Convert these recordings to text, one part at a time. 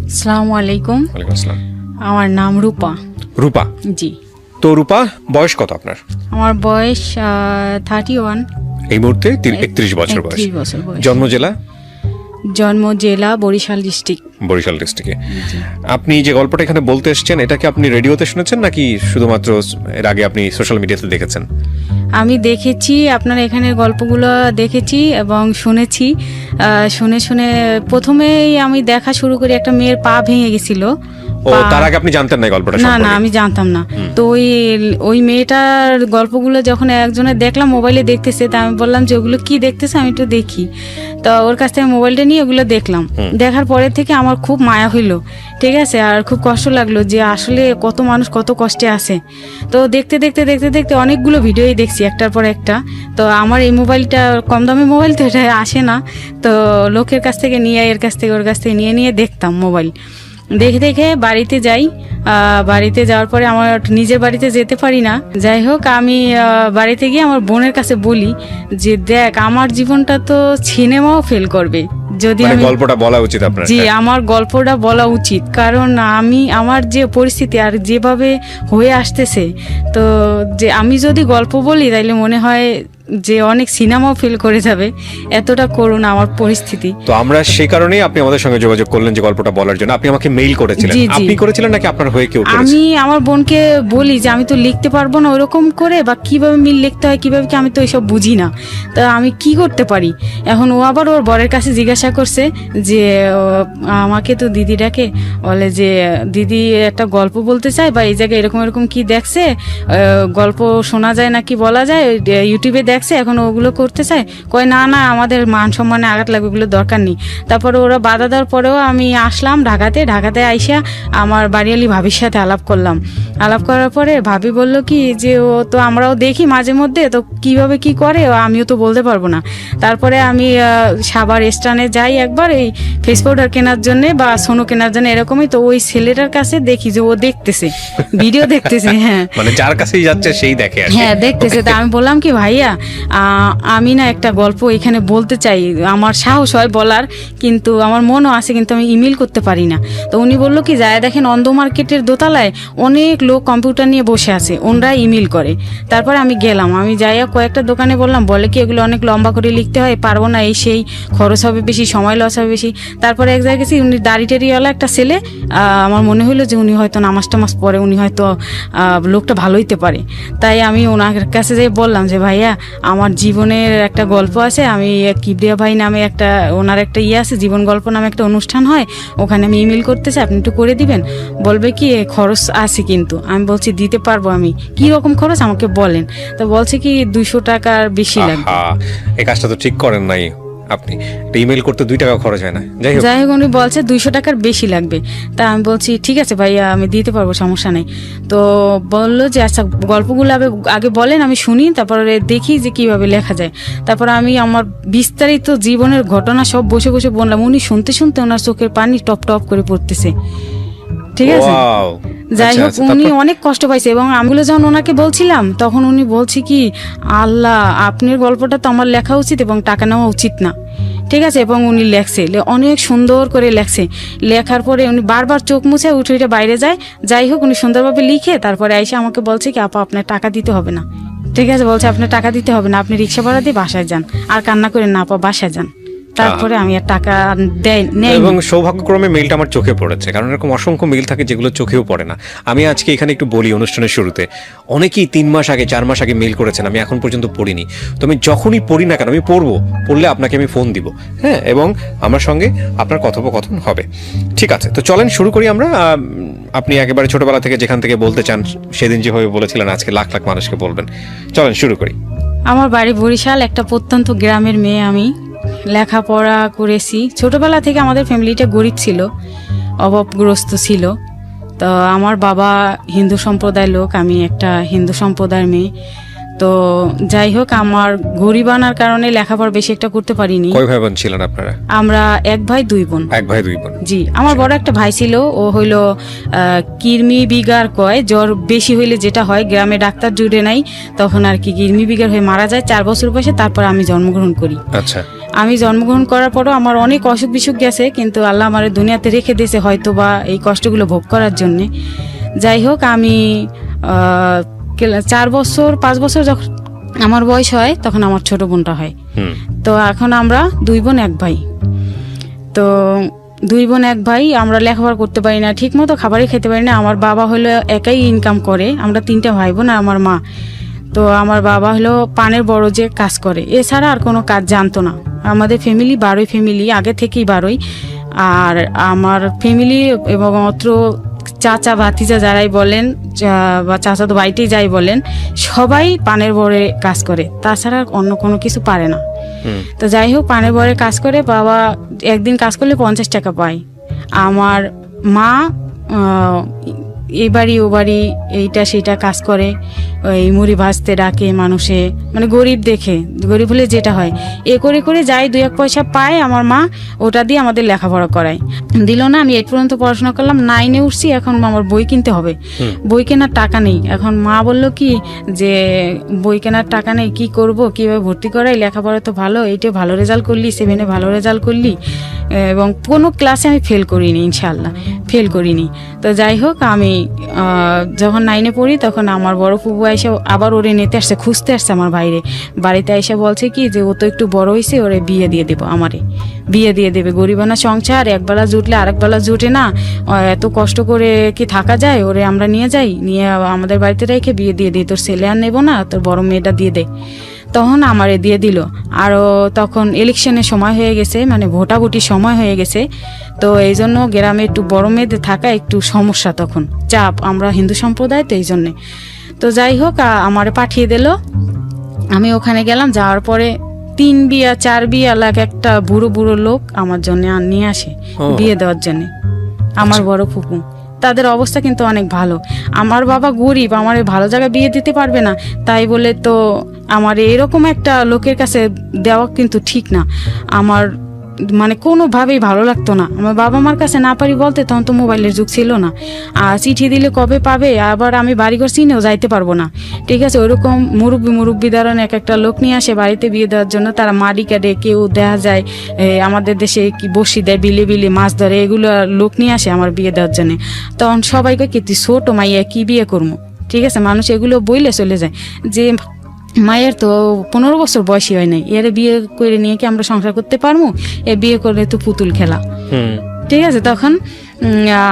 আসসালামু আলাইকুম। ওয়ালাইকুম আসসালাম। আমার নাম রূপা। রূপা, জি। তো রূপা, বয়স কত আপনার? আমার বয়স 31। এই মুহূর্তে 31 বছর বয়স। 31 বছর বয়স। জন্ম জেলা? জন্ম জেলা বরিশাল ডিস্ট্রিক্ট। বরিশাল ডিস্ট্রিক্টে। আপনি যে গল্পটা এখানে বলতে এসেছেন, এটা কি আপনি রেডিওতে শুনেছেন নাকি শুধুমাত্র এর আগে আপনি সোশ্যাল মিডিয়াতে দেখেছেন? আমি দেখেছি আপনার এখানের গল্পগুলো দেখেছি এবং শুনেছি। শুনে শুনে প্রথমেই আমি দেখা শুরু করি, একটা মেয়ের পা ভেঙে গেছিল। ও, তার আগে আপনি জানতেন না গল্পটা না না, সম্পর্কে? আমি জানতাম না। তো ওই মেয়েটার গল্পগুলো যখন একজনের দেখলাম মোবাইলে দেখতেছে, তা আমি বললাম যে ওগুলো কি দেখতেছে, আমি একটু দেখি। তো ওর কাছ থেকে মোবাইলটা নিয়ে ওগুলো দেখলাম। দেখার পরে থেকে আমার খুব মায়া হইলো, ঠিক আছে, আর খুব কষ্ট লাগলো যে আসলে কত মানুষ কত কষ্টে আছে। তো দেখতে দেখতে দেখতে দেখতে অনেকগুলো ভিডিওই দেখছি একটার পর একটা। তো আমার এই মোবাইলটা কম দামি মোবাইল, তো এটা আসে না। তো লোকের কাছ থেকে নিয়ে, এর কাছ থেকে ওর কাছ থেকে নিয়ে নিয়ে দেখতাম মোবাইল। দেখে দেখে বাড়িতে যাই। বাড়িতে যাওয়ার পরে আমার নিজের বাড়িতে যেতে পারি না। যাই হোক, আমি বাড়িতে গিয়ে আমার বোনের কাছে বলি যে দেখ, আমার জীবনটা তো সিনেমাও ফেল করবে যদি মানে আমি গল্পটা বলা উচিত আপনার। জি, আমার গল্পটা বলা উচিত, কারণ আমার যে পরিস্থিতি আর যেভাবে হয়ে আসতেছে, তো যে আমি যদি গল্প বলি তাইলে মনে হয় যে অনেক সিনেমাও ফিল করে যাবে, এতটা করুণ আমার পরিস্থিতি। তো আমরা সেই কারণেই আপনি আমাদের সঙ্গে যোগাযোগ করলেন যে গল্পটা বলার জন্য। আপনি আমাকে মেইল করেছিলেন। জি, জি। আপনি করেছিলেন নাকি আপনার হয়ে কেউ করেছে? আমি আমার বোনকে বলি যে আমি তো লিখতে পারবো না ওরকম করে, বা কিভাবে মিল লিখতে হয় কিভাবে কি, আমি তো এসব বুঝি না, তা আমি কি করতে পারি। এখন ও আবার ওর বরের কাছে জিজ্ঞাসা করছে যে আমাকে তো দিদি ডাকে, বলে যে দিদি একটা গল্প বলতে চায়, বা এই জায়গায় এরকম এরকম কি দেখছে, গল্প শোনা যায় নাকি বলা যায়, ইউটিউবে দেখছে, এখন ওগুলো করতে চায়। কয় না না, আমাদের মান সম্মানে আঘাত লাগবে, ওগুলো দরকার নেই। তারপরে ওরা বাধা দেওয়ার পরেও আমি আসলাম ঢাকাতে আইসা আমার বাড়িয়ালি ভাবির সাথে আলাপ করলাম। আলাপ করার পরে ভাবি বলল কি যে ও তো আমরাও দেখি মাঝে মধ্যে, তো কিভাবে কি করে আমিও তো বলতে পারবো না। তারপরে আমি সাভার স্টানে যাই একবার এই ফেস পাউডার কেনার জন্য বা সোনো কেনার জন্য, এরকমই। তো ওই ছেলেটার কাছে দেখি যে ও দেখতেছে ভিডিও দেখতেছে। হ্যাঁ, মানে যার কাছেই যাচ্ছে সেই দেখে আসে। হ্যাঁ দেখতেছে। তা আমি বললাম কি ভাইয়া, আমি না একটা গল্প এখানে বলতে চাই, আমার সাহস হয় বলার, কিন্তু আমার মনও আছে, কিন্তু আমি ইমেল করতে পারি না। তো উনি বললো কি যায় দেখেন, অন্ধ মার্কেটের দোতলায় অনেক লোক কম্পিউটার নিয়ে বসে আছে, ওনরা ইমেল করে। তারপরে আমি গেলাম, আমি যাইয়া কয়েকটা দোকানে বললাম, বলে কি এগুলো অনেক লম্বা করে লিখতে হয়, পারবো না, এই সেই খরচ হবে বেশি, সময় লস হবে বেশি। তারপরে এক জায়গায় গেছি, উনি দাড়ি টেরিওয়ালা একটা ছেলে, আমার মনে হলো যে উনি হয়তো নামাজ টামাজ পড়ে, উনি হয়তো লোকটা ভালো হইতে পারে। তাই আমি ওনার কাছে যাই বললাম যে ভাইয়া, আমার জীবনের একটা গল্প আছে, আমি কিবরিয়া ভাই নামে একটা, ওনার একটা আছে, জীবন গল্প নামে একটা অনুষ্ঠান হয়, ওখানে আমি ইমেল করতে চাই, আপনি একটু করে দিবেন। বলবে কি খরচ আছে, কিন্তু আমি বলছি দিতে পারবো। আমি কি রকম খরচ আমাকে বলেন। তো বলছে কি 200 টাকার বেশি লাগবে। এই কাজটা তো ঠিক করেন নাই আপনি। ইমেল করতে 2 টাকা খরচ হয় না। যাই হোক, উনি বলছে 200 টাকার বেশি লাগবে। তা আমি বলছি ঠিক আছে ভাইয়া, আমি দিতে পারবো, সমস্যা নেই। তো বললো যে আচ্ছা গল্পগুলো আগে বলেন, আমি শুনি, তারপরে দেখি যে কিভাবে লেখা যায়। তারপর আমি আমার বিস্তারিত জীবনের ঘটনা সব বসে বসে বললাম। উনি শুনতে শুনতে ওনার চোখের পানি টপ টপ করে পড়তেছে, ঠিক আছে। যাই হোক, উনি অনেক কষ্ট পাইছে, এবং আমিগুলো যখন ওনাকে বলছিলাম তখন উনি বলছে কি, আল্লাহ, আপনার গল্পটা তো আমার লেখা উচিত এবং টাকা নেওয়া উচিত না, ঠিক আছে। এবং উনি লেখছে, অনেক সুন্দর করে লেখছে। লেখার পরে উনি বারবার চোখ মুছে উঠে উঠে বাইরে যায়। যাই হোক, উনি সুন্দরভাবে লিখে তারপরে এসে আমাকে বলছে কি, আপা আপনার টাকা দিতে হবে না, ঠিক আছে। বলছে আপনার টাকা দিতে হবে না, আপনি রিক্সা ভাড়া দিয়ে বাসায় যান, আর কান্না করেন না আপা, বাসায় যান। তারপরে আমি আর টাকা দেয়। এবং সৌভাগ্যক্রমে মেইলটা আমার চোখে পড়েছে, কারণ এরকম অসংখ্য মেইল থাকে যেগুলো চোখেও পড়ে না। আমি আজকে এখানে একটু বলি অনুষ্ঠানের শুরুতে, অনেকেই 3 মাস আগে 4 মাস আগে মেইল করেছেন, আমি এখন পর্যন্ত পড়িনি। তো আমি যখনই পড়ি না কেন, আমি পড়লে আপনাকে আমি ফোন দিব, হ্যাঁ, এবং আমার সঙ্গে আপনার কথোপকথন হবে। ঠিক আছে, তো চলেন শুরু করি আমরা। আপনি একেবারে ছোটবেলা থেকে যেখান থেকে বলতে চান, সেদিন যেভাবে বলেছিলেন আজকে লাখ লাখ মানুষকে বলবেন। চলেন শুরু করি। আমার বাড়ি বরিশাল, একটা প্রত্যন্ত গ্রামের মেয়ে আমি। লেখাপড়া করেছি ছোটবেলা থেকে। আমাদের ফ্যামিলিটা গরিব ছিল, অভাবগ্রস্ত ছিল। তো আমার বাবা হিন্দু সম্প্রদায়ের লোক, আমি একটা হিন্দু সম্প্রদায়ের মেয়ে। তো যাই হোক, আমার গরিবানার কারণে লেখাপড়া বেশি একটা করতে পারিনি। কয় ভাই বোন ছিলেন আপনারা? আমরা 1 ভাই 2 বোন। 1 ভাই 2 বোন। জি, আমার বড় একটা ভাই ছিল, ও হইলো কিরমি বিগার কয়, জ্বর বেশি হইলে যেটা হয়, গ্রামে ডাক্তার জুড়ে নাই, তখন আর কি কিরমি বিগার হয়ে মারা যায় 4 বছর বয়সে। তারপর আমি জন্মগ্রহণ করি। আচ্ছা। আমি জন্মগ্রহণ করার পরও আমার অনেক অসুখ বিসুখ গেছে, কিন্তু আল্লাহ আমার দুনিয়াতে রেখে দিয়েছে হয়তো বা এই কষ্টগুলো ভোগ করার জন্যে। যাই হোক, আমি 4-5 বছর যখন আমার বয়স হয় তখন আমার ছোট বোনটা হয়। তো এখন আমরা 2 বোন 1 ভাই। তো 2 বোন 1 ভাই, আমরা লেখাপড়া করতে পারি না, ঠিক মতো খাবারই খেতে পারি না। আমার বাবা হলো একাই ইনকাম করে, আমরা 3টে ভাই বোন আর আমার মা। তো আমার বাবা হলো পানের বড় যে কাজ করে, এছাড়া আর কোনো কাজ জানতো না। আমাদের ফ্যামিলি 12 ফ্যামিলি, আগে থেকেই 12। আর আমার ফ্যামিলি এবং অত্র চাচা ভাতিজা যারাই বলেন বা চাচা তো বাড়িতেই যাই বলেন, সবাই পানের বড়ে কাজ করে, তাছাড়া অন্য কোনো কিছু পারে না। তো যাই হোক, পানের বড়ে কাজ করে, বাবা একদিন কাজ করলে 50 টাকা পায়। আমার মা এই বাড়ি ও বাড়ি এইটা সেইটা কাজ করে, ওই মুড়ি ভাজতে ডাকে মানুষে, মানে গরিব দেখে, গরিব হলে যেটা হয় এ করে করে যাই 2-1 পয়সা পায় আমার মা, ওটা দিয়ে আমাদের লেখাপড়া করায়। দিল না, আমি 8 পর্যন্ত পড়াশোনা করলাম, 9-এ উঠছি, এখন আমার বই কিনতে হবে, বই কেনার টাকা নেই। এখন মা বলল কি যে বই কেনার টাকা নেই, কি করব, কিভাবে ভর্তি করাই, লেখাপড়া তো ভালো, এইটা ভালো রেজাল্ট করলি, 7-এ ভালো রেজাল্ট করলি, এবং কোনো ক্লাসে আমি ফেল করিনি, ইনশাল্লাহ ফেল করিনি। তো যাই হোক, আমি যখন 9-এ পড়ি তখন আমার বড় ফুবু এসে আবার ওরে নিতে আসছে, খুঁজতে আসছে আমার বাইরে, বাড়িতে এসে বলছে কি যে ও তো একটু বড় হয়েছে, ওরে বিয়ে দিয়ে দেবো, আমারে বিয়ে দিয়ে দেবে, গরিবানা সংসার, একবেলা জুটলে আরেকবেলা জুটে না, এত কষ্ট করে কি থাকা যায়, ওরে আমরা নিয়ে যাই, নিয়ে আমাদের বাড়িতে রেখে বিয়ে দিয়ে দিই, তোর ছেলে আর নেবো না, তোর বড় মেয়েটা দিয়ে দে। তখন আমারে দিয়ে দিল। আরও তখন ইলেকশনের সময় হয়ে গেছে, মানে ভোটাভুটির সময় হয়ে গেছে, তো এই জন্য গ্রামে একটু বড় মেয়েদের থাকা একটু সমস্যা, তখন চাপ, আমরা হিন্দু সম্প্রদায়, তো এই জন্যে। তো যাই হোক, আমারে পাঠিয়ে দিল, আমি ওখানে গেলাম, যাওয়ার পরে 3 বিয়া 4 বিয়া লাগে একটা বুড়ো বুড়ো লোক আমার জন্য নিয়ে আসে বিয়ে দেওয়ার জন্য, আমার বড় ফুপু। তাদের অবস্থা কিন্তু অনেক ভালো। আমার বাবা গরিব, আমার ভালো জায়গায় বিয়ে দিতে পারবে না, তাই বলে তো আমার এরকম একটা লোকের কাছে দেওয়া কিন্তু ঠিক না। আমার মানে কোনোভাবেই ভালো লাগতো না। আমার বাবা মার কাছে না পারি বলতে, তখন তো মোবাইলের যুগ ছিল না, আর চিঠি দিলে কবে পাবে, আবার আমি বাড়িঘর চিনেও যাইতে পারবো না। ঠিক আছে, ওইরকম মুরব্বী ধরনের একটা লোক নিয়ে আসে বাড়িতে বিয়ে দেওয়ার জন্য। তারা মাড়ি কাটে, কেউ দেখা যায় আমাদের দেশে কি বসি দেয়, বিলে বিলে মাছ ধরে, এগুলো লোক নিয়ে আসে আমার বিয়ে দেওয়ার জন্য। তখন সবাইকে কি তুই ছোট মাইয়া কি বিয়ে করবো, ঠিক আছে, মানুষ এগুলো বইলে চলে যায় যে মায়ের তো 15 বছর বয়সী হয় নাই, এর বিয়ে করে নিয়ে কি আমরা সংসার করতে পারবো, এ বিয়ে করলে তো পুতুল খেলা। ঠিক আছে, তখন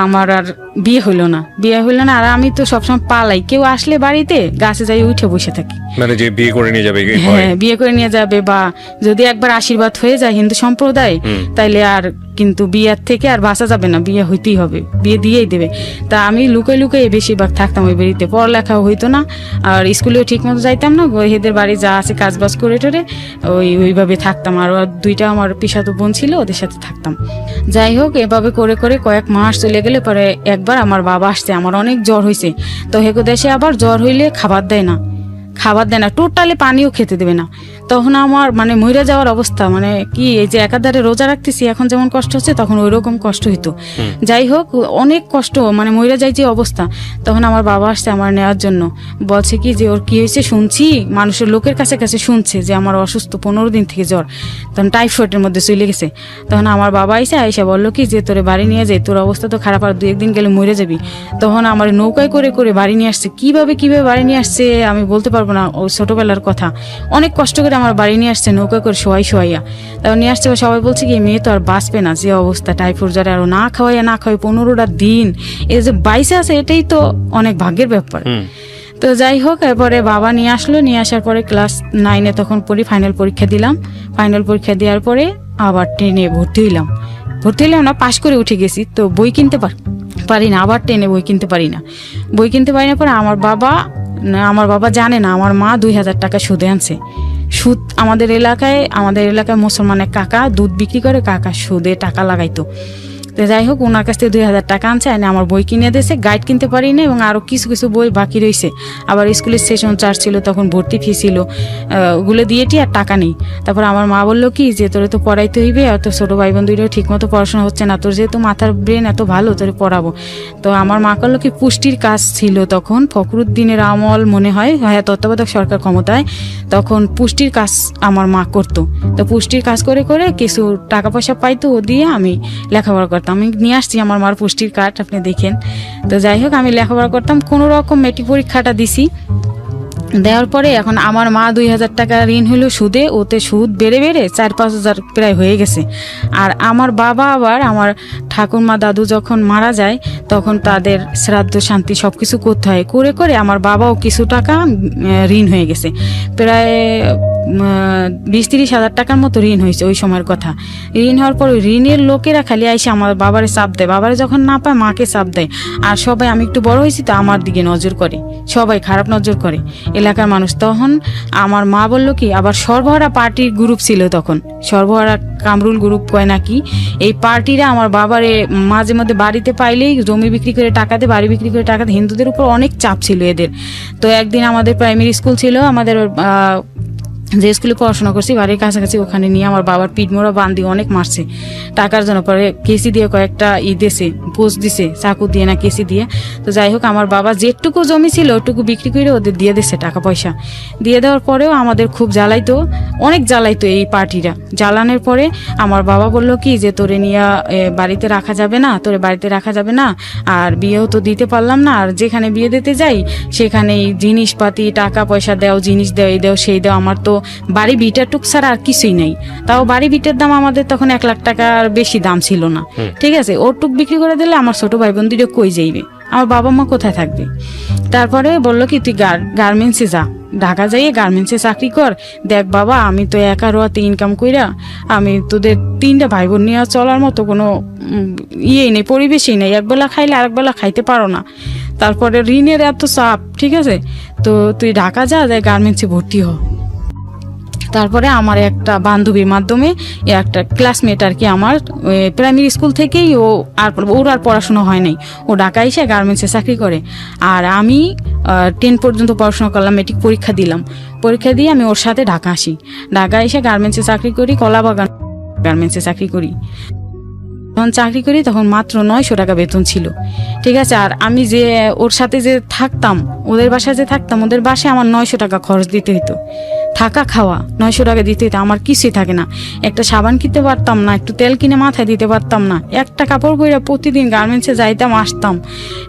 আমার আর বিয়ে হইলো না। আর আমি তো সবসময় পালাই, কেউ আসলে বাড়িতে গাছে যাই উঠে বসে থাকি, মানে যে বিয়ে করে নিয়ে যাবে, হ্যাঁ বিয়ে করে নিয়ে যাবে, বা যদি একবার আশীর্বাদ হয়ে যায় হিন্দু সম্প্রদায়, তাইলে আর কিন্তু বিয়ের থেকে আর বাঁচা যাবে না, বিয়ে হইতেই হবে, বিয়ে দিয়েই দেবে। তা আমি লুকাই লুকাই বেশিরভাগ থাকতাম ওই বাড়িতে, পড়ালেখাও হইতো না, আর স্কুলেও ঠিক মতো যাইতাম না, এদের বাড়ি যা আছে কাজ বাজ করে টোরে ওইভাবে থাকতাম। আর 2টা আমার পিসাতো বোন ছিল, ওদের সাথে থাকতাম। যাই হোক, এভাবে করে করে কয়েক মাস চলে গেলে পরে একবার আমার বাবা আসছে, আমার অনেক জ্বর হয়েছে। তো হেকো দেশে আবার জ্বর হইলে খাবার দেয় না, টোটালি পানিও খেতে দেবে না। তখন আমার মানে মইরা যাওয়ার অবস্থা, মানে কি এই যে একাধারে রোজা রাখতেছি, এখন যেমন কষ্ট হচ্ছে তখন ওই রকম কষ্ট হইতো। যাই হোক, অনেক কষ্ট, মানে মইরা যাই যে অবস্থা। তখন আমার বাবা আসছে আমার নেওয়ার জন্য, বলছে কি যে ওর কি হয়েছে শুনছি, মানুষের লোকের কাছে কাছে শুনছে যে আমার অসুস্থ, 15 দিন থেকে জ্বর, তখন টাইফয়েডের মধ্যে চলে গেছে। তখন আমার বাবা আইসা বললো কি যে তোরে বাড়ি নিয়ে যাই, তোর অবস্থা তো খারাপ, আর 2-1 দিন গেলে মরে যাবি। তখন আমার নৌকায় করে করে বাড়ি নিয়ে আসছে। কিভাবে বাড়ি নিয়ে আসছে আমি বলতে পারবো না, ও ছোটবেলার কথা, অনেক কষ্ট করে আমার বাড়ি নিয়ে আসছে নৌকা করে শোয়াইয়া। তারপর নিয়ে আসছে, সবাই বলছে কি মেয়ে তো আর বাঁচবে না, যে অবস্থা টাইফয়েড জ্বরে, আরো না খাওয়াই 15টা দিন এই যে বাইসে আছে, এটাই তো অনেক ভাগ্যের ব্যাপার। তো যাই হোক, এরপরে বাবা নিয়ে আসলো, নিয়ে আসার পরে ক্লাস 9-এ তখন পড়ি, ফাইনাল পরীক্ষা দিলাম। ফাইনাল পরীক্ষা দেওয়ার পরে আবার 10-এ ভর্তি হইলাম না, পাশ করে উঠে গেছি, তো বই কিনতে পারি না, আবার 10-এ বই কিনতে পারি না পরে আমার বাবা জানে না আমার মা 2000 টাকা সুদে আনছে। সুদ আমাদের এলাকায় মুসলমানের কাকা দুধ বিক্রি করে, কাকা সুদে টাকা লাগাইতো। তো যাই হোক ওনার কাছ থেকে 2,000 টাকা আনছে, এনে আমার বই কিনে দিয়েছে, গাইড কিনতে পারি না এবং আরও কিছু কিছু বই বাকি রয়েছে। আবার স্কুলের সেশন চার্জ ছিল, তখন ভর্তি ফি ছিল, ওগুলো দিয়েটি আর টাকা নেই। তারপর আমার মা বললো কি যে তোরে তো পড়াইতে হইবে, অত ছোটো ভাই বোন দুইটাও ঠিক মতো পড়াশোনা হচ্ছে না, তোর যেহেতু মাথার ব্রেন এত ভালো তোরে পড়াবো। তো আমার মা করলো কি পুষ্টির কাজ ছিল তখন, ফখরুদ্দিনের আমল মনে হয়, হ্যাঁ তত্ত্বাবধায়ক সরকার ক্ষমতায়, তখন পুষ্টির কাজ আমার মা করতো। তো পুষ্টির কাজ করে করে কিছু টাকা পয়সা পাইতো, ও দিয়ে আমি লেখাপড়া করতাম। আমি নিয়ে আসছি আমার মার পুষ্টির কার্ড, আপনি দেখেন। তো যাই হোক আমি লেখাপড়া করতাম, কোনো রকম মেট্রিক পরীক্ষাটা দিছি। দেওয়ার পরে এখন আমার মা 2,000 টাকা ঋণ হলো সুদে, ওতে সুদ বেড়ে বেড়ে 4-5 হাজার প্রায় হয়ে গেছে। আর আমার বাবা আবার আমার ঠাকুরমা দাদু যখন মারা যায় তখন তাদের শ্রাদ্ধ শান্তি সব কিছু করতে হয়, করে করে আমার বাবাও কিছু টাকা ঋণ হয়ে গেছে, প্রায় 20-30 হাজার টাকার মতো ঋণ হয়েছে ওই সময়ের কথা। ঋণ হওয়ার পর ওই ঋণের লোকেরা খালি আইসে আমার বাবারে চাপ দেয়, বাবারে যখন না পায় মাকে চাপ দেয়। আর সবাই, আমি একটু বড় হয়েছি তো আমার দিকে নজর করে, সবাই খারাপ নজর করে এলাকার মানুষ। তখন আমার মা বলল কি, আবার সর্বহারা পার্টির গ্রুপ ছিল তখন, সর্বহারা কামরুল গ্রুপ কয় নাকি, এই পার্টিরা আমার বাবারে মাঝে মধ্যে বাড়িতে পাইলেই জমি বিক্রি করে টাকা দেয়, বাড়ি বিক্রি করে টাকা দেয়, হিন্দুদের উপর অনেক চাপ ছিল এদের। তো একদিন আমাদের প্রাইমারি স্কুল ছিল, আমাদের যে স্কুলে পড়াশোনা করছি বাড়ির কাছাকাছি, ওখানে নিয়ে আমার বাবার পিঠমোড়া বান্ধি অনেক মারছে টাকার জন্য। পরে কেসি দিয়ে কয়েকটা দিয়েছে, পোস্ট দিছে, চাকু দিয়ে না কেসি দিয়ে। তো যাই হোক আমার বাবা যেটুকু জমি ছিল ওটুকু বিক্রি করে ওদের দিয়ে দিচ্ছে টাকা পয়সা। দিয়ে দেওয়ার পরেও আমাদের খুব জ্বালাইতো, অনেক জ্বালাইতো এই পার্টিরা। জ্বালানোর পরে আমার বাবা বলল কি যে তোরে নিয়ে বাড়িতে রাখা যাবে না, তোরে বাড়িতে রাখা যাবে না, আর বিয়েও তো দিতে পারলাম না, আর যেখানে বিয়ে দিতে যাই সেখানেই জিনিসপাতি টাকা পয়সা দেও, জিনিস দেও, এই দেও সেই দেও, আমার তো বাড়ি ভিটা টুক ছাড়া আর কিছুই নাই। তাও বাড়ি ভিটার দাম আমাদের তখন 1 লাখ টাকার বেশি দাম ছিল না, ঠিক আছে। ওর টুক বিক্রি করে দিলে আমার ছোট ভাই বোন দুটো কই যাইবে, আমার বাবা মা কোথায় থাকবে। তারপরে বললো কি তুই গার্মেন্টসে যা, ঢাকা যাইয়ে গার্মেন্টসে চাকরি কর। দেখ বাবা আমি তো একা রোয়াতে ইনকাম কইরা, আমি তোদের 3টা ভাই বোন নিয়ে চলার মতো কোনো ইয়েই নেই, পরিবেশই নেই, একবেলা খাইলে আরেকবেলা খাইতে পারো না। তারপরে ঋণের এত চাপ, ঠিক আছে, তো তুই ঢাকা যা, যাই গার্মেন্টসে ভর্তি হ। তারপরে আমার একটা বান্ধবীর মাধ্যমে, একটা ক্লাসমেট আর কি, আমার প্রাইমারি স্কুল থেকেই ওর আর পড়াশোনা হয় নাই, ও ঢাকায় এসে গার্মেন্টসে চাকরি করে। আর আমি 10 পর্যন্ত পড়াশোনা করলাম, মেট্রিক পরীক্ষা দিলাম, পরীক্ষা দিয়ে আমি ওর সাথে ঢাকা আসি। ঢাকা এসে গার্মেন্টসে চাকরি করি, কলাবাগান গার্মেন্টসে চাকরি করি। যখন চাকরি করি তখন মাত্র 900 টাকা বেতন ছিল, ঠিক আছে। আর আমি যে ওর সাথে যে থাকতাম, ওদের বাসায় যে থাকতাম, ওদের বাসায় আমার 900 টাকা খরচ দিতে হতো, থাকা খাওয়া 900 টাকা দিতে হতো, আমার কিছুই থাকে না। একটা সাবান কিনতে পারতাম না, একটু তেল কিনে মাথায় দিতে পারতাম না, একটা কাপড় পরে প্রতিদিন গার্মেন্টসে যাইতাম আসতাম,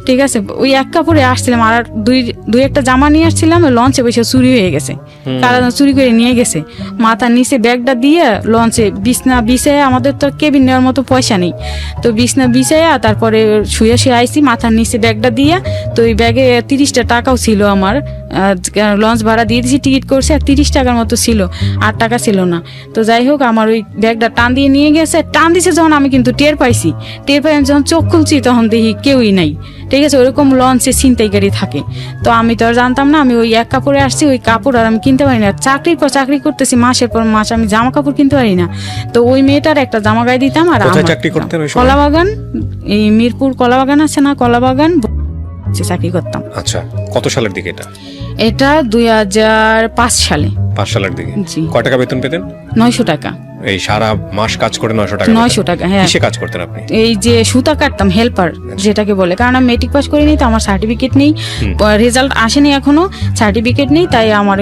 ঠিক আছে। ওই এক কাপড়ে আসছিলাম, আর দুই একটা জামা নিয়ে আসছিলাম, লঞ্চে বসে চুরি হয়ে গেছে, কারা চুরি করে নিয়ে গেছে। মাথার নিচে ব্যাগটা দিয়ে লঞ্চে বিছনা বিছায়, আমাদের তো কেবিন নেওয়ার মতো পয়সা নেই, তো বিছনা বিছাইয়া তারপরে শুয়ে শুয়ে আইসি, মাথার নিচে ব্যাগটা দিয়া। তো ওই ব্যাগে 30টা টাকাও ছিল আমার, লঞ্চ ভাড়া দিয়ে দিয়েছি, টিকিট করছে, আর 30 টাকার মতো ছিল, 8 টাকা ছিল না। তো যাই হোক আমার ওই ব্যাগটা টান দিয়ে নিয়ে গেছে, টান দিছে যখন আমি কিন্তু টের পাই, আমি যখন চোখ খুলছি তখন দেখি কেউই নাই, ঠিক আছে। ওরকম লঞ্চে ছিনতাইকারী থাকে, তো আমি তো আর জানতাম না। আমি ওই এক কাপড়ে আসছি, ওই কাপড় আর আমি কিনতে পারি না, চাকরির পর চাকরি করতেছি, মাসের পর মাস আমি জামা কাপড় কিনতে পারি না। তো ওই মেয়েটার একটা জামা গায়ে দিতাম। আর কলাবাগান, এই মিরপুর কলাবাগান আছে না, কলাবাগান চাকরি করতাম। আচ্ছা, কত সালের দিকে এটা? এটা 2005 সালে। 5 সালের দিকে। কয় টাকা বেতন পেতেন? 900 টাকা। এই সারা মাস কাজ করে 900 টাকা? 900 টাকা, হ্যাঁ। কিসে কাজ করতেন আপনি? এই যে সুতা কাটতাম, হেল্পার যেটাকে বলে, কারণ আমি মেট্রিক পাস করিনি, তো আমার সার্টিফিকেট নেই, রেজাল্ট আসেনি এখনো, সার্টিফিকেট নেই, তাই আমার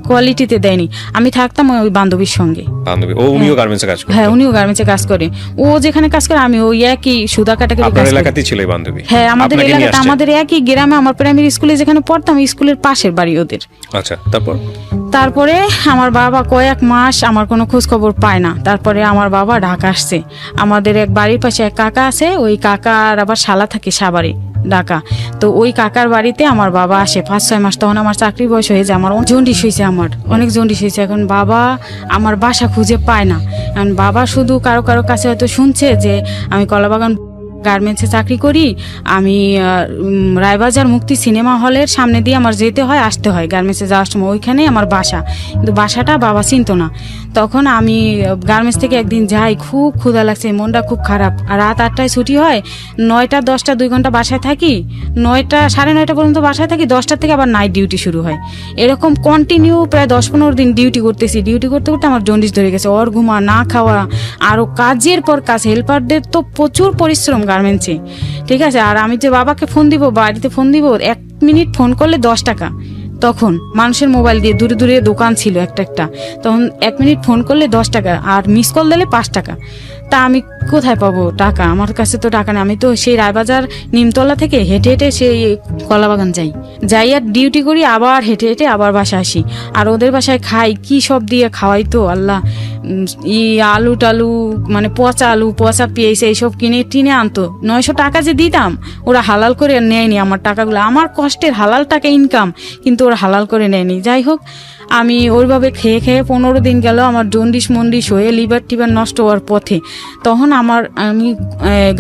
কোয়ালিটিতে দেয়নি। আমি থাকতাম ওই বান্ধবীর সঙ্গে। বান্ধবী ও উনিও গার্মেন্টসে কাজ করে? হ্যাঁ, উনিও গার্মেন্টসে কাজ করে। ও যেখানে কাজ করে আমি ওই একই সুতা কাটাকাটি কাজ করি। আপনার এলাকাতেই ছিল এই বান্ধবী? হ্যাঁ, আমাদের এলাকাতে, আমাদের একই গ্রামে, আমার প্রাইমারি স্কুলে যেখানে পড়তাম স্কুলের পাশের বাড়ি ওদের। আচ্ছা, তারপরে আমার বাবা কয়েক মাস আমার কোনো খোঁজ খবর পায় না। তারপরে আমার বাবা ঢাকা আসছে। আমাদের এক বাড়ির পাশে এক কাকা আছে, ওই কাকার আবার শালা থাকে সাভারে, ঢাকা। তো ওই কাকার বাড়িতে আমার বাবা আসে 5-6 মাস। তখন আমার চাকরি বয়স হয়ে যায়, আমার জন্ডিস হয়েছে, আমার অনেক জন্ডিস হয়েছে। এখন বাবা আমার বাসা খুঁজে পায় না। এখন বাবা শুধু কারো কাছে হয়তো শুনছে যে আমি কলাবাগান গার্মেন্টসে চাকরি করি। আমি রায়বাজার মুক্তি সিনেমা হলের সামনে দিয়ে আমার যেতে হয় আসতে হয় গার্মেন্টসে যাওয়ার সময়, ওইখানেই আমার বাসা। কিন্তু বাসাটা বাবা চিনতো না। তখন আমি গার্মেন্টস থেকে একদিন যাই, খুব ক্ষুধা লাগছে, মনটা খুব খারাপ। আর রাত 8টায় ছুটি হয়, 9টা 10টা 2 ঘন্টা বাসায় থাকি, 9টা 9:30 পর্যন্ত বাসায় থাকি, 10টা থেকে আবার নাইট ডিউটি শুরু হয়। এরকম কন্টিনিউ প্রায় 10-15 দিন ডিউটি করতেছি। ডিউটি করতে করতে আমার জন্ডিস ধরে গেছে, ওর ঘুমা না খাওয়া, আরও কাজের পর কাজ। হেল্পারদের তো প্রচুর পরিশ্রম গার্মেন্টসে, ঠিক আছে। আর আমি যে বাবাকে ফোন দিব, বাড়িতে ফোন দিব, 1 মিনিট ফোন করলে 10 টাকা। তখন মানুষের মোবাইল দিয়ে দূরে দূরে দোকান ছিল একটা একটা, তখন 1 মিনিট ফোন করলে 10 টাকা, আর মিস কল দিলে 5 টাকা। তা আমি কোথায় পাবো টাকা? আমার কাছে তো টাকা নেই। আমি তো সেই রায়বাজার নিমতলা থেকে হেঁটে হেঁটে সেই কলাবাগান যাই আর ডিউটি করি, আবার হেঁটে হেঁটে আবার বাসায় আসি। আর ওদের বাসায় খাই কি সব দিয়ে খাওয়াই তো আল্লাহ, আলু টালু, মানে পচা আলু, পচা পেঁয়াজ এইসব কিনে টিনে আনতো। 900 টাকা যে দিতাম, ওরা হালাল করে নেয়নি আমার টাকাগুলো। আমার কষ্টের হালাল টাকা ইনকাম, কিন্তু ওরা হালাল করে নেয়নি। যাই হোক, আমি ওইভাবে খেয়ে খেয়ে 15 দিন গেল আমার জন্ডিস মন্ডিস হয়ে লিভার টিভার নষ্ট হওয়ার পথে। তখন আমি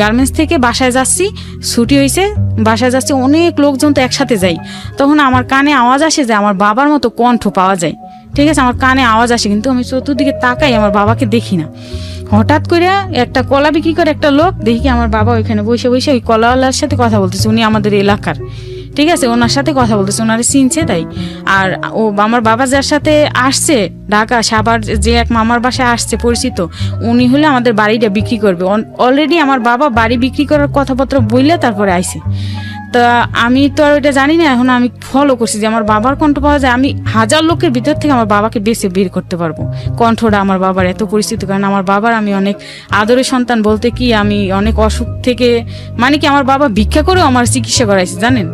গার্মেন্টস থেকে বাসায় যাচ্ছি, ছুটি হয়েছে, বাসায় যাচ্ছি, অনেক লোকজন তো একসাথে যাই। তখন আমার কানে আওয়াজ আসে যে আমার বাবার মতো কণ্ঠ পাওয়া যায়, ঠিক আছে। আমার কানে আওয়াজ আসে, কিন্তু আমি চতুর্দিকে তাকাই, আমার বাবাকে দেখি না। হঠাৎ করে একটা কলা বিক্রি করে একটা লোক দেখি, আমার বাবা ওইখানে বসে বসে ওই কলাওয়ালার সাথে কথা বলতেছে। উনি আমাদের এলাকার, ঠিক আছে, ওনার সাথে কথা বলতেছে, ওনারে চিনছে তাই। আর ও আমার বাবা যার সাথে আসছে ঢাকা সাভার, যে এক মামার বাসায় আসছে পরিচিত, উনি হলে আমাদের বাড়িটা বিক্রি করবে। অলরেডি আমার বাবা বাড়ি বিক্রি করার কথাপত্র বললে তারপরে আইছে। তা আমি তো আর ওইটা জানি না, এখন আমি ফলো করছি যে আমার বাবার কণ্ঠ পাওয়া যায়। আমি 1000 লোকের ভিতর থেকে আমার বাবাকে বেছে বের করতে পারবো, কণ্ঠটা আমার বাবার এত পরিচিত। কারণ আমার বাবার আমি অনেক আদরের সন্তান, বলতে কি আমি অনেক অসুখ থেকে, মানে কি আমার বাবা ভিক্ষা করেও আমার চিকিৎসা করাইছে জানেন।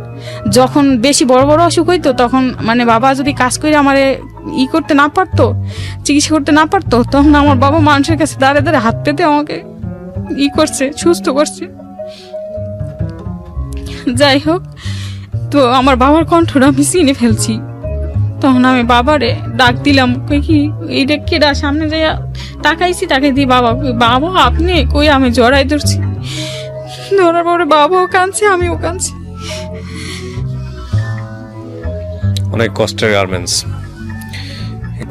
যখন বেশি বড় বড় অসুখ হইতো, তখন মানে বাবা যদি কাজ করে আমারে করতে না পারতো, চিকিৎসা করতে না পারতো, তখন আমার বাবা মানুষের কাছে দাঁড়ে দাঁড়ে হাত পেতে আমাকে করছে, সুস্থ করছে। যাই হোক, তো আমার বাবার কণ্ঠটা আমি চিনে ফেলছি। তখন আমি বাবারে ডাক দিলাম, কি এইটা কেডা? সামনে যাইয়া তাকাইছি, তাকাই দিই বাবা, বাবা আপনি কই? আমি জড়াই ধরছি, ধরার পরে বাবাও কাঁদছে, আমিও কাঁদছি। অনেক কষ্টের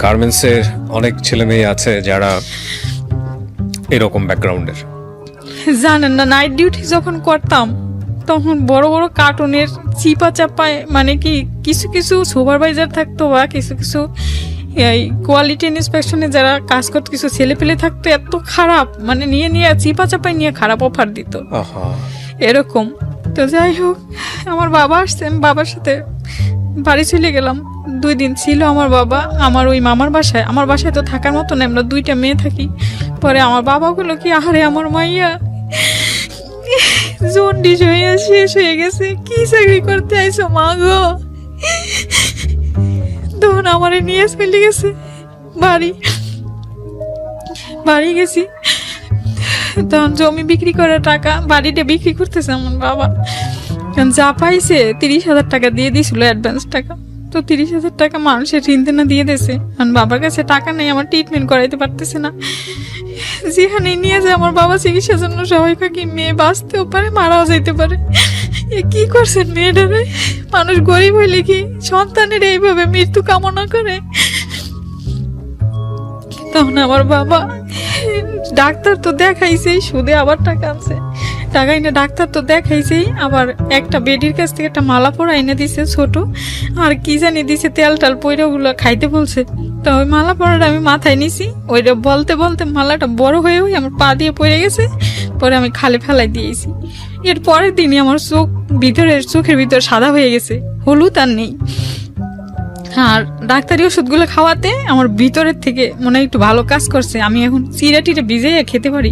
গার্মেন্টসের অনেক ছেলে মেয়ে আছে যারা এরকম ব্যাকগ্রাউন্ডের। জানেন না, নাইট ডিউটি যখন করতাম তখন বড় বড় কার্টুনের চিপা চাপায়, মানে কি কিছু কিছু সুপারভাইজার থাকতো বা কিছু কিছু এই কোয়ালিটি ইন্সপেকশনে যারা কাজ করতো, কিছু ছেলে পেলে থাকতো এত খারাপ, মানে নিয়ে নিয়ে চিপা চাপায় নিয়ে খারাপ অফার দিত এরকম। তো যাই হোক, আমার বাবা আসছে, আমি বাবার সাথে বাড়ি চলে গেলাম। 2 দিন ছিল আমার বাবা আমার ওই মামার বাসায়। আমার বাসায় তো থাকার মতো না, আমরা 2টা মেয়ে থাকি। পরে আমার বাবা বললো কি, আরে আমার মাইয়া জন্ডিস হয়ে শেষ হয়ে গেছে, কি চাকরি করতে আইসো মা গো? তখন আমারে নিয়ে চলে গেছে বাড়ি গেছি। তখন জমি বিক্রি করার টাকা, বাড়িটা বিক্রি করতেছে আমার বাবা। যা পাইছে 30,000 টাকা দিয়ে দিয়েছিল অ্যাডভান্স টাকা। তো 30,000 টাকা মানুষের ঋণ দেনা দিয়ে দিয়েছে। কারণ বাবার কাছে টাকা নেই, আমার ট্রিটমেন্ট করাইতে পারতেছে না। যেখানে নিয়ে যায় আমার বাবা চিকিৎসার জন্য সবাই কি মেয়ে বাঁচতেও পারে, মারাও যাইতে পারে। কি করছেন মেয়েটারে? মানুষ গরিব হইলে কি সন্তানের এইভাবে মৃত্যু কামনা করে? তখন আমার বাবা ডাক্তার তো দেখাইছেই, সুদে আবার টাকা আনছে, টাকা এনে ডাক্তার তো দেখাইছেই, আবার একটা বেডির কাছ থেকে একটা মালা পরা এনে দিছে ছোট, আর কি জানি দিছে তেল টাল পয়রা, ওগুলো খাইতে বলছে। তো ওই মালা পরাটা আমি মাথায় নিছি, ওইটা বলতে বলতে মালাটা বড় হয়ে আমার পা দিয়ে পড়ে গেছে। পরে আমি খালে ফেলাই দিয়েছি। এর পরের দিনই আমার চোখের ভিতর সাদা হয়ে গেছে, হলুদ আর নেই। আর ডাক্তারি ওষুধগুলো খাওয়াতে আমার ভিতরের থেকে মনে হয় একটু ভালো কাজ করছে। আমি এখন চিড়া টিড়ে ভিজে খেতে পারি,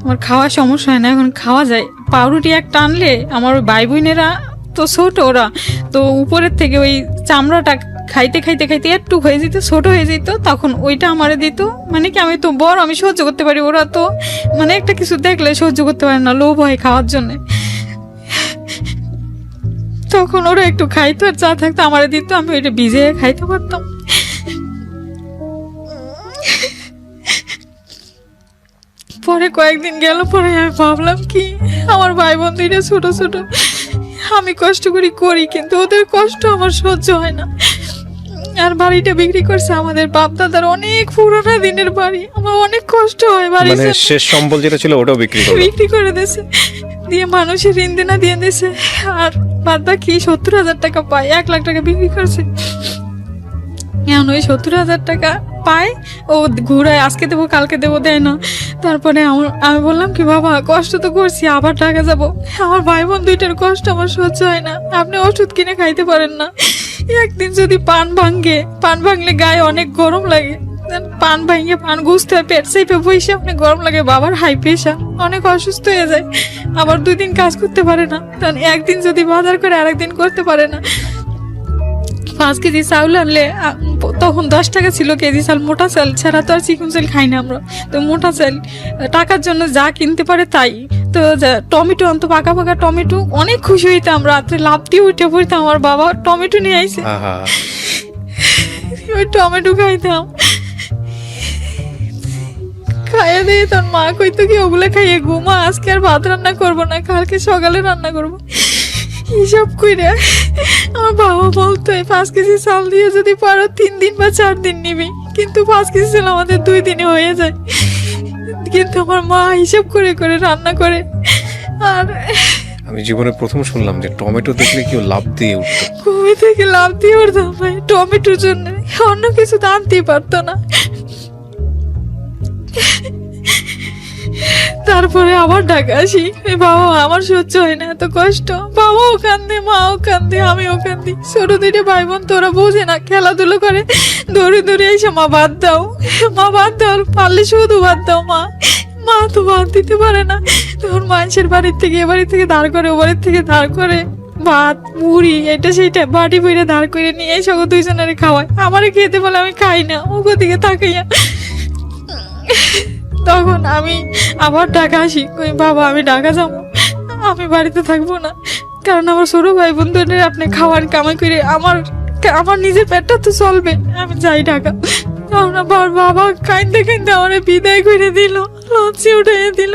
আমার খাওয়ার সমস্যা হয় না, এখন খাওয়া যায়। পাউরুটি একটা আনলে আমার ওই ভাই বোনেরা তো ছোট, ওরা তো উপরের থেকে ওই চামড়াটা খাইতে খাইতে খাইতে একটু হয়ে যেত, ছোট হয়ে যেত, তখন ওইটা আমারে দিত। মানে কি আমি তো বড়, আমি সহ্য করতে পারি, ওরা তো মানে একটা কিছু দেখলে সহ্য করতে পারে না, লোভ হয় খাওয়ার জন্য। তখন ওরা একটু খাইতো আর চা থাকতো আমারে দিত, আমি ওইটা ভিজে খাইতে পারতাম। পরে তারপরে কয়েকদিন গেল পরে আমি ভাবলাম কি আমার ভাই বোন দুইটা ছোট ছোট, আমি কষ্ট করি কিন্তু ওদের কষ্ট আমার সহ্য হয় না। আর বাড়িটা বিক্রি করছে আমাদের বাপ দাদার অনেক পুরোনো দিনের বাড়ি, আমার অনেক কষ্ট হয় বাড়ি মানে শেষ সম্বল যেটা ছিল ওটাও বিক্রি করলো। বিক্রি করে দিয়েছে, দিয়ে মানুষের ঋণ দেনা দিয়ে দিয়েছে। আর বাদ বাকি 70,000 টাকা পায়, 1 লাখ টাকা বিক্রি করছে। এখন ওই 70,000 টাকা পায়, ও ঘুরায় আজকে দেবো কালকে দেবো, দেয় না। তারপরে আমি বললাম কি বাবা কষ্ট তো করছি, আবার টাকা যাবো, আমার ভাই বোন দুইটার কষ্ট আমার সহ্য হয় না, আপনি ওষুধ কিনে খাইতে পারেন না। একদিন যদি পান ভাঙলে গায়ে অনেক গরম লাগে, পান ভাঙে পান গুছতে হয়, পেট চেপে বসে আপনি গরম লাগে, বাবার হাই প্রেশার, অনেক অসুস্থ হয়ে যায়, আবার 2 দিন কাজ করতে পারে না। কারণ একদিন যদি বাজার করে আরেকদিন করতে পারে না। 5 কেজি চাউল আনলে তখন 10 টাকা ছিল কেজি চাল, মোটা চাল ছাড়া তো আর চিকন চাল খাই না আমরা, তো মোটা চাল টাকার জন্য যা কিনতে পারে তাই। তো টমেটো আনতো, পাকা পাকা টমেটো, অনেক খুশি হইতাম, রাত্রে লাফ দিয়ে উঠে পড়তাম, আমার বাবা টমেটো নিয়ে আইছে, আহা, ওই টমেটো খাইতাম, খাইয়া দিয়ে তোর মা কইতো কি ওগুলো খাইয়ে ঘুমা, আজকে আর ভাত রান্না করবো না, কালকে সকালে রান্না করবো। হিসাব করে আমার বাবা বলতো 5 কেজি চাল দিয়ে যদি পারো 3 দিন বা 4 দিন নিবি, কিন্তু 5 কেজি চাল আমাদের 2 দিনে হয়ে যায়। কিন্তু আমার মা হিসাব করে করে রান্না করে। আর আমি জীবনে প্রথম শুনলাম যে টমেটো দেখলে কেউ লাভ দিয়ে উঠতো। ঘুমে থেকে লাভ দিয়ে উঠতাম ভাই টমেটোর জন্য, অন্য কিছু তো আনতেই পারতো না। তারপরে আবার ঢাকা আসি, বাবা আমার সহ্য হয় না এত কষ্ট, বাবাও কান্দে মাও কান্দে আমিও কান্দি। ছোট 2টা ভাই বোন তোরা বোঝে না, খেলাধুলো করে, দৌড়ে দৌড়ে এসে মা ভাত দাও, মা ভাত দাও, পারলে শুধু ভাত দাও, মা তো ভাত দিতে পারে না। তখন মানুষের বাড়ির থেকে এ বাড়ি থেকে ধার করে ও বাড়ির থেকে ধার করে ভাত মুড়ি এটা সেটা বাটি বইরে ধার করে নিয়ে এসে ও 2 জনের খাওয়ায়, আমারে খেতে বলে আমি খাই না, ওগো দিকে তাকাইয়া। তখন আমি আবার ঢাকা আসি, কই বাবা আমি ঢাকা যাবো, আমি বাড়িতে থাকবো না, কারণ আমার ছোট ভাই বোনদের আপনি খাওয়ান কামাই করে আমার নিজের পেটটা তো চলবে, আমি যাই ঢাকা। তখন আবার বাবা কাইন্দে কাইন্দে আমার বিদায় করে দিল, লঞ্চে উঠাইয়ে দিল,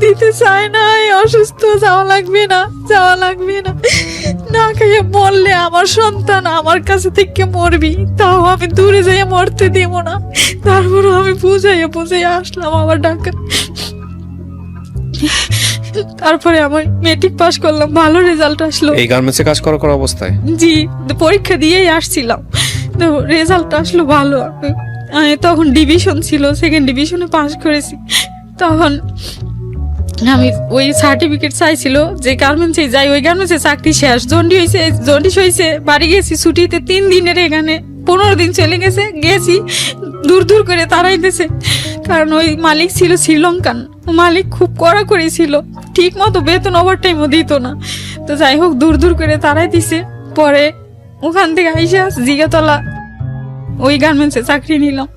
দিতে চায় না, অসুস্থ, যাওয়া লাগবে না না খাইয়ে মরলে আমার সন্তান আমার কাছে থেকে মরবি, তাও আমি দূরে যাইয়া মরতে দিব না। তারপর আমি বুঝাইয়া আসলাম আবার ঢাকা। তারপরে আমার মেট্রিক পাস করলাম, ভালো রেজাল্ট আসলো। এই গার্মেন্টসে কাজ করা অবস্থায়? জি, পরীক্ষা দিয়েই আসছিলাম, তো রেজাল্ট আসলো ভালো। তখন ডিভিশন ছিল, 2nd ডিভিশনে পাস করেছি। তখন আমি ওই সার্টিফিকেট চাইছিল যে গার্মেন্টসে যাই, ওই গার্মেন্টসে চাকরি শেষ, জন্ডিস হয়েছে, বাড়ি গেছি ছুটিতে 3 দিনের, এখানে 15 দিন চলে গেছি দূর করে তাড়াইতেছে, কারণ ওই মালিক ছিল শ্রীলঙ্কান, মালিক খুব কড়া করেছিল, ঠিক মতো বেতন ওভারটাইমও দিত না। তো যাই হোক দূর করে তাড়াই দিছে। পরে ওখান থেকে আইসা জিগাতলা ওই গার্মেন্টসে চাকরি নিলাম।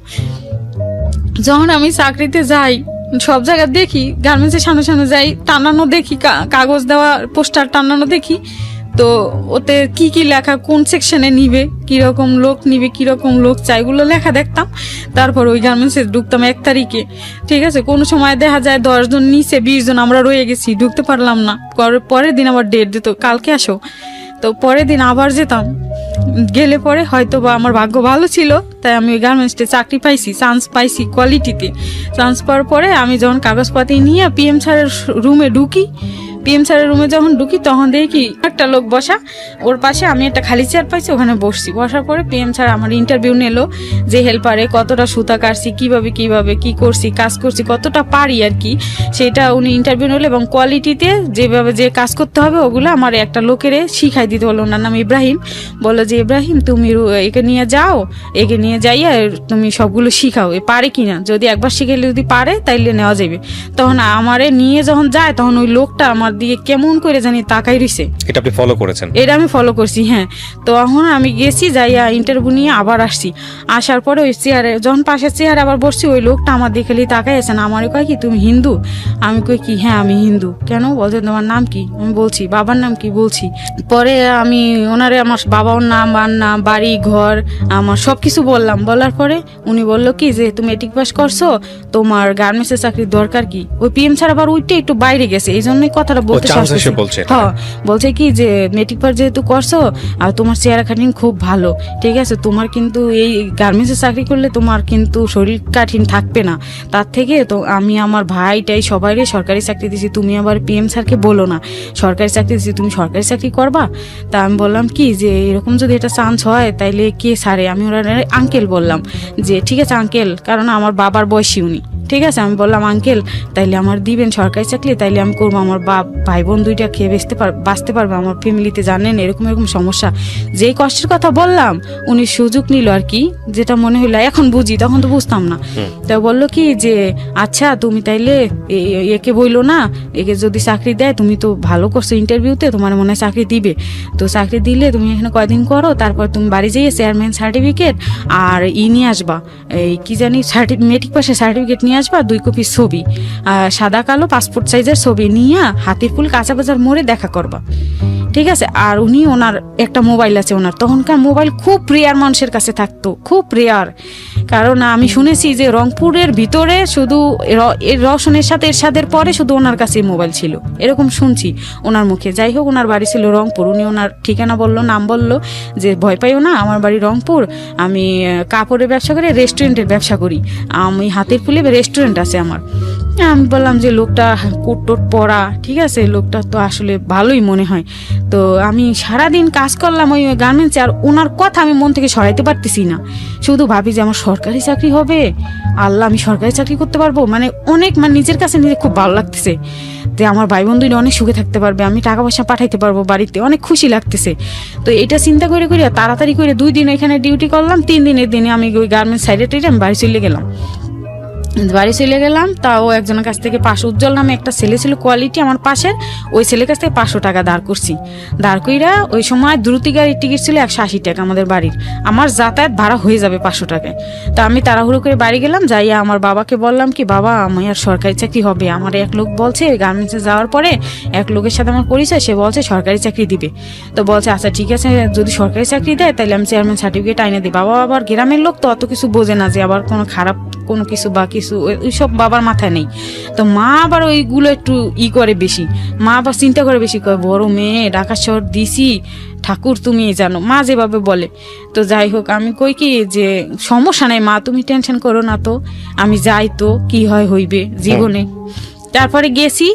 যখন আমি চাকরিতে যাই সব জায়গায় দেখি, গার্মেন্টসের সামনে যাই, টানানো দেখি, কাগজ দেওয়া পোস্টার টানানো দেখি, তো ওতে কি লেখা, কোন সেকশনে নিবে, কিরকম লোক নিবে, কিরকম লোক চাই, এগুলো লেখা দেখতাম। তারপর ওই গার্মেন্টসে ঢুকতাম 1 তারিখে, ঠিক আছে। কোনো সময় দেখা যায় 10 জন নিচে, 20 জন আমরা রয়ে গেছি, ঢুকতে পারলাম না। পরের দিন আবার ডেট দিত, কালকে আসো, তো পরের দিন আবার যেতাম। গেলে পরে হয়তো বা আমার ভাগ্য ভালো ছিল, তাই আমি ওই গার্মেন্টসে চাকরি পাইছি, চান্স পাইছি কোয়ালিটিতে। চান্স পাওয়ার পরে আমি যখন কাগজপাতি নিয়ে PM স্যারের রুমে ঢুকি, PM স্যারের রুমে যখন ঢুকি তখন দেখি একটা লোক বসা, ওর পাশে আমি একটা খালি চেয়ার পাইছি, ওখানে বসছি। বসার পরে PM স্যার আমার ইন্টারভিউ নিলো, যে হেল্পারে কতটা সুতা কাটছি, কিভাবে কি করছি, কাজ করছি, কতটা পারি আর কি, সেটা উনি ইন্টারভিউ নিলো। এবং কোয়ালিটিতে যেভাবে যে কাজ করতে হবে ওগুলো আমার একটা লোকেরে শিখাই দিতে হলো। ওনার নাম ইব্রাহিম। বললো যে ইব্রাহিম তুমি একে নিয়ে যাইয়া তুমি সবগুলো শিখাও, পারে কিনা, যদি একবার শিখাইলে যদি পারে তাইলে নেওয়া যাবে। তখন আমারে নিয়ে যখন যায় তখন ওই লোকটা আমার দিকে কেমন করে জানি তাকাই রইছে। এটা আপনি ফলো করেছেন? এটা আমি ফলো করছি, হ্যাঁ। তো এখন আমি গেছি, যাইয়া ইন্টারভিউ নিয়ে আবার আসছি। আসার পরে ওই চেয়ারে যখন পাশের চেয়ারে আবার বসছি, ওই লোকটা আমার দিকে খালি তাকাই আছে না। আমারও কয় কি তুমি হিন্দু? আমি কই কি হ্যাঁ আমি হিন্দু। কেন? বলছে তোমার নাম কি? আমি বলছি বাবার নাম কি বলছি। পরে আমি ওনারে আমার বাবার নাম, বাড়ি ঘর আমার সব কিছু বললাম। বলার পরে উনি বললো কি যে তুমি মেট্রিক পাস করছো, তোমার গার্মেন্টসের চাকরির দরকার কি? ওই পিএম স্যার আবার উইটে একটু বাইরে গেছে, এই জন্যই কথাটা বলতে চান্স চাচ্ছি। এসে বলছে এটা। হ্যাঁ, বলছে কি যে মেট্রিক পাস যেহেতু করছো আর তোমার চেহারা কাটিং খুব ভালো, ঠিক আছে, তোমার কিন্তু এই গার্মেন্টসের চাকরি করলে তোমার কিন্তু শরীর কাঠিন থাকবে না। তার থেকে তো আমি আমার ভাইটাই সবাইরে সরকারি চাকরি দিছি, তুমি আবার পিএম স্যারকে বলো না সরকারি চাকরি দিছি, তুমি সরকারি চাকরি করবা। তা আমি বললাম কি যে এরকম যদি এটা চান্স হয় তাইলে কে সারে? আমি ওরা আঙ্কেল বললাম যে ঠিক আছে আঙ্কেল, কারণ আমার বাবার বয়সী উনি, ঠিক আছে। আমি বললাম আঙ্কেল তাইলে আমার দিবেন সরকারি চাকরি, তাইলে আমি করবো, আমার ভাই বোন দুইটা খেয়ে বাঁচতে পারবে, আমার ফ্যামিলিতে জানেন এরকম এরকম সমস্যা। যেই কষ্টের কথা বললাম উনি সুযোগ নিল আর কি, যেটা মনে হইলো এখন বুঝি, তখন তো বুঝতাম না। তা বললো কি যে আচ্ছা তুমি তাইলে একে বইলো না, একে যদি চাকরি দেয়, তুমি তো ভালো করছো ইন্টারভিউতে, তোমার মনে হয় চাকরি দিবে, তো চাকরি দিলে তুমি এখানে কয়দিন করো, তারপর তুমি বাড়ি যেয়ে চেয়ারম্যান সার্টিফিকেট আর নিয়ে আসবা, এই কি জানি মেট্রিক পাশের সার্টিফিকেট নিয়ে আসবা, 2 কপি ছবি, সাদা কালো পাসপোর্ট সাইজের ছবি নিয়ে হাতির পুল কাঁচা বাজার মোড়ে দেখা করবা, ঠিক আছে। আর উনি ওনার একটা মোবাইল আছে, ওনার তখনকার মোবাইল খুব রেয়ার মানুষের কাছে থাকতো, খুব রেয়ার। কারণ আমি শুনেছি যে রংপুরের ভিতরে শুধু রওশনের সাথে এরশাদের পরে শুধু ওনার কাছে মোবাইল ছিল, এরকম শুনছি ওনার মুখে। যাই হোক, ওনার বাড়ি ছিল রংপুর। উনি ওনার ঠিকানা বললো, নাম বললো যে ভয় পাইও না, আমার বাড়ি রংপুর, আমি কাপড়ের ব্যবসা করি, রেস্টুরেন্টের ব্যবসা করি, আমি হাতির পুলে রেস্টুরেন্ট আছে আমার। আমি বললাম যে লোকটা কোট টোট পরা, ঠিক আছে, লোকটা তো আসলে ভালোই মনে হয়। তো আমি সারাদিন কাজ করলাম ওই গার্মেন্টসে, আর ওনার কথা আমি মন থেকে সরাইতে পারতেছি না। শুধু ভাবি যে আমার সরকারি চাকরি হবে, আল্লাহ আমি সরকারি চাকরি করতে পারবো, মানে অনেক নিজের কাছে নিজে খুব ভালো লাগতেছে যে আমার ভাই বোন দুইটা অনেক সুখে থাকতে পারবে, আমি টাকা পয়সা পাঠাইতে পারবো বাড়িতে, অনেক খুশি লাগতেছে। তো এটা চিন্তা করে তাড়াতাড়ি করে 2 দিন এখানে ডিউটি করলাম, 3 দিনের দিনে আমি ওই গার্মেন্টস সাইডে আমি বাড়ি চলে গেলাম। তাও একজনের কাছ থেকে উজ্জ্বল নামে একটা ছেলে ছিল কোয়ালিটি আমার পাশের, ওই ছেলের কাছ থেকে 500 টাকা ধার করছি। ধার কইরা ওই সময় দ্রুতি গাড়ির টিকিট ছিল 180 টাকা আমাদের বাড়ির, আমার যাতায়াত ভাড়া হয়ে যাবে 500 টাকায়। তো আমি তাড়াহুড়ো করে বাড়ি গেলাম, যাইয়া আমার বাবাকে বললাম কি বাবা আমার আর সরকারি চাকরি হবে, আমার এক লোক বলছে গার্মেন্টসে যাওয়ার পরে এক লোকের সাথে আমার পরিচয়, সে বলছে সরকারি চাকরি দিবে। তো বলছে আচ্ছা ঠিক আছে, যদি সরকারি চাকরি দেয় তাহলে আমি চেয়ারম্যান সার্টিফিকেট আইনে দিই। বাবা আবার গ্রামের লোক তো অত কিছু বোঝে না যে আবার কোনো খারাপ কোনো কিছু বা কিছু, ওইসব বাবার মাথায় নেই। তো মা আবার ওইগুলো একটু করে বেশি, মা আবার চিন্তা করে বেশি, কয় বড় মেয়ে ঢাকা শহর দিছি, ঠাকুর তুমি জানো, মা যেভাবে বলে। তো যাই হোক, আমি কই কি যে সমস্যা নাই মা, তুমি টেনশন করো না, তো আমি যাই, তো কি হইবে জীবনে। তারপরে গেছি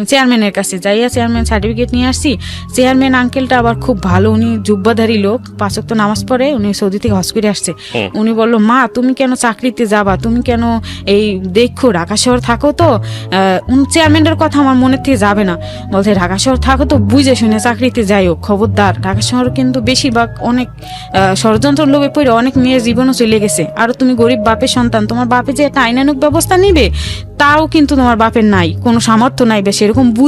চেয়ারম্যানের কাছে, যাইয়া চেয়ারম্যান সার্টিফিকেট নিয়ে আসছি। চেয়ারম্যান আঙ্কেলটা আবার খুব ভালো, উনি জুব্বাধারী লোক, 5 ওয়াক্ত নামাজ পড়ে, উনি সৌদি থেকে হজ করে আসছে। উনি বললো মা তুমি কেন চাকরিতে যাবা, তুমি কেন এই দেখো ঢাকা শহর থাকো, তো চেয়ারম্যানের কথা আমার মনের থেকে যাবে না, বলছে ঢাকা শহর থাকো তো বুঝে শুনে চাকরিতে যাইও, খবরদার, ঢাকা শহর কিন্তু বেশিরভাগ অনেক ষড়যন্ত্র লোভে পড়ে অনেক মেয়ের জীবনও চলে গেছে, আর তুমি গরিব বাপের সন্তান, তোমার বাপে যে একটা আইনানুগ ব্যবস্থা নিবে তাও কিন্তু তোমার বাপের নাই, কোনো সামর্থ্য নাই, বেশ এরকম বুঝে